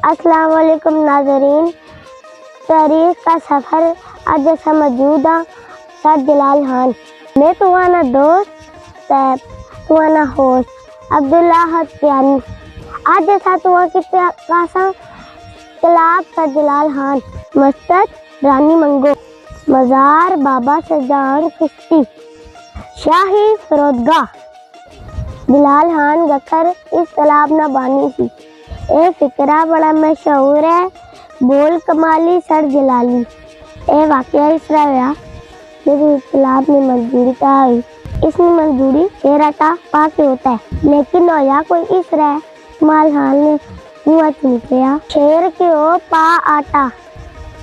अस्सलाम वालेकुम नाज़रीन। तारीख का सफ़र आज असां मौजूद हाँ सर जलाल खान। मैं तुम्हारा दोस्त तुम्हारा होस्ट अब्दुल्ला हत्यानी। आज असां तुआ की कासा तलाब सर जलाल खान, मस्जिद रानी मंगो, मज़ार बाबा सजान चिश्ती, शाही फरोदगाह। जलाल खान गकर इस तालाब न बानी थी। ए फिक्रा बड़ा मशहूर है, बोल कमाली सर जलाली। ए वाकया इस रहा मेरी तालाब में मजदूरी का आई। इसमें मजदूरी केराटा पाके होता है, लेकिन नया कोई इस रहा कमाल खान ने कुआं निकलिया शेर के ओ पा आटा।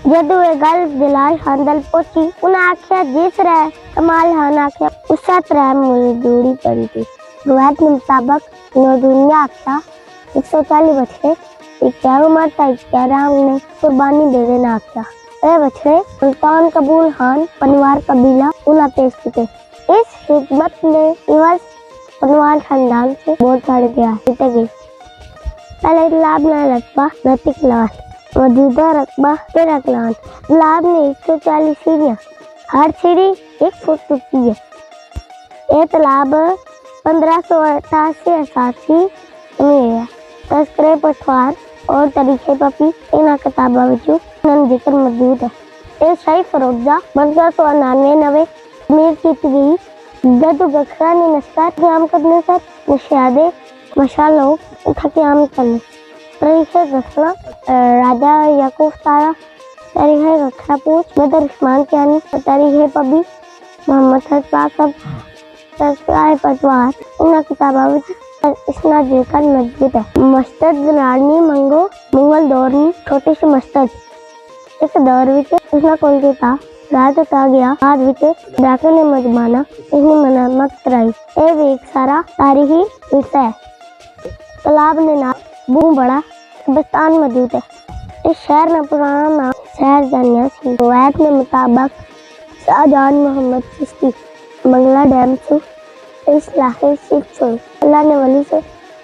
जदू ये गल जलाल खान दल पहुंची, उन्हें आख्या जिस रहा कमाल खान आख्या उसका तरह मजदूरी पड़ी थी। रुवायत के मुताबिक मजदूर ने आख्या 140 बछड़े, 11 मरता 11 ने कुर्बानी दे देना आख्या। ए बछड़े सुल्तान कबूल खान पनवार कबीला उन्हें पेश किए। इस खिदमत ने इवज पनवार खानदान से बहुत सारे गए। पहले तालाब ने रकबा 29 लाख, मौजूदा रकबा 13 लाख। तालाब ने 140 सीढ़ियाँ, हर सीढ़ी 1 फुट ऊंची है। ये तालाब 1588 में है। तस्करे पटवार और तरीके पपी इन किताबों विचों जिक्र मौजूद है। ये शाही फरोजा 1599 मीर की गई। जदू गखरा ने नस्का क्याम करने सर नशादे मशालो उठा क्याम करने तरीके गखरा राजा याकूब तारा, तरीके गखरा पूछ बदर उस्मान क्यानी, तरीके पबी मोहम्मद सब तस्करे पटवार इन किताबों विच इसना जिक्र मौजूद है। मस्जिद रानी मंगो मुगल दौर में छोटी सी मस्जिद। इस दौर विच इसना कोई किताब रात आ गया बाद विच डाके ने मजमाना इसने मरम्मत कराई। ये भी एक सारा तारीखी विषय है। तालाब ने नाम बू बड़ा कब्रिस्तान मौजूद है। इस शहर में पुराना नाम शहर जानिया सी। रवायत के मुताबिक शाहजहान मोहम्मद चिश्ती बंगला डैम से इस इलाके शिफ्ट हुए। अल्लाह ने वली से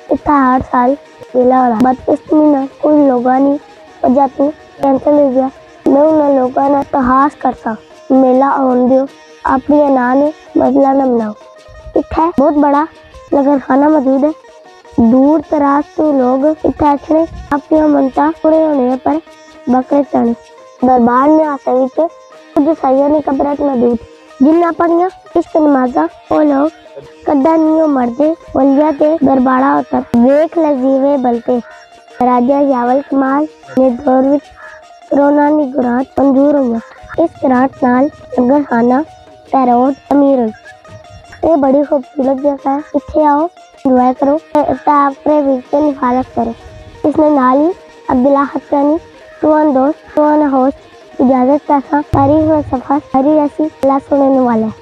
इतना हर साल मिला हो रहा बदकिस्मती कुछ लोगों ने वजह से कैंसिल हो गया। मैं उन लोगों ने इतिहास करता मेला होने दियो, अपनी ना ने बदला न बनाओ। इतना बहुत बड़ा लंगर खाना मौजूद है। दूर दराज से लोग इतना अच्छे अपनी मनता पूरे होने पर बकरे चढ़े। दरबार में आते विच कुछ सैयद ने कबरत मौजूद जिन्ना पढ़िया इश्क नमाजा वो लोग कदा नहीं मरदे वलिया के दरबारा होता वेख लजीवे बलते। राजा यावल कमाल ने दौर विच कोरोना नी ग्रांट मंजूर हुई। इस ग्रांट नाल लंगर खाना पैरोड अमीर हुई। ये बड़ी खूबसूरत जगह है। इत्थे आओ एंजॉय करो, अपने विजन हिफाजत करो। इसने नाल ही अब्दुल्ला हत्यानी तुआन दोस्त तुआन होस्ट इजाजत का तारीख में सफर हरी रसी अल्लाह सुनने वाला है।